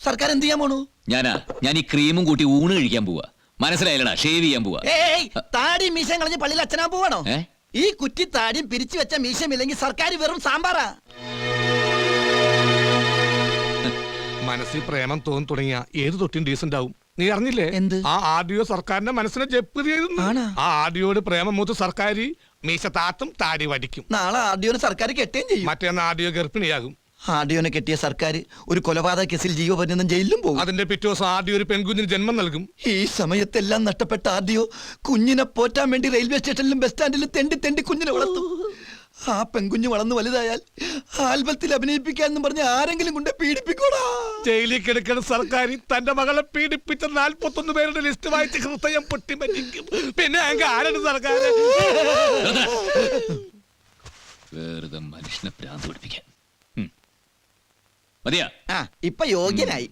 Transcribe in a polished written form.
സർക്കാർ എന്ത് ചെയ്യാൻ പോണു? ഞാൻ ഈ ക്രീമും കൂട്ടി ഊണ് കഴിക്കാൻ പോവാ. മനസ്സിലായില്ലടാ, ഷേവ് ചെയ്യാൻ പോവാ. താടി മീശ കളഞ്ഞ് പള്ളിയിൽ അച്ഛനാ പോവാണോ? ഏ? ഈ കുറ്റി താടിയും പിരിച്ചു വെച്ച മീശമില്ലെങ്കിൽ സർക്കാർ വെറും സാമ്പാറാ. മനസ്സിൽ പ്രേമം തോന്നി തുടങ്ങിയ ഏത് തൊട്ടും ഡീസന്റ് ആവും. നീ അറിഞ്ഞില്ലേ? എന്ത്? ആ ആഡിയോ സർക്കാരിന്റെ മനസ്സിനെ ജപ്പ് ചെയ്തു. ആ ആഡിയോട് പ്രേമം മൂത്ത് സർക്കാർ മീശ താത്തും താടി വടിക്കും. നാളെ ആഡിയോന് സർക്കാർ കെട്ടുകയും ചെയ്യും. മറ്റേന്ന് ആഡിയോ ഗർഭിണിയാകും. ആഡിയോനെ കെട്ടിയ സർക്കാർ ഒരു കൊലപാതക കേസിൽ ജീവപര്യന്തം ജയിലിലും പോകും. അതിന്റെ പിറ്റേ ദിവസം ആഡിയോ ഒരു പെൺകുഞ്ഞിന് ജന്മം നൽകും. ഈ സമയത്തെല്ലാം നഷ്ടപ്പെട്ട ആഡിയോ കുഞ്ഞിനെ പോറ്റാൻ വേണ്ടി റെയിൽവേ സ്റ്റേഷനിലും ബസ് സ്റ്റാൻഡിലും തെണ്ടി തെണ്ടി കുഞ്ഞിനെ വളർത്തും. ആ പെൺകുഞ്ഞ് വളർന്നു വലുതായാൽ ആൽബത്തിൽ അഭിനയിപ്പിക്കാന്നും പറഞ്ഞ് ആരെങ്കിലും കൊണ്ട് പീഡിപ്പിക്കൂടാ. ജയിലിൽ കിടക്കുന്ന സർക്കാർ തന്റെ മകളെ പീഡിപ്പിച്ച 41 പേരുടെ ലിസ്റ്റ് വായിച്ച് ഹൃദയം പൊട്ടിമറ്റിക്കും. പിന്നെ ആരാണ് സർക്കാർ? വെറുതെ മനുഷ്യനെ ഭ്രാന്ത് പിടിപ്പിക്കാൻ. മതിയാ? ഇപ്പൊ യോഗ്യനായി.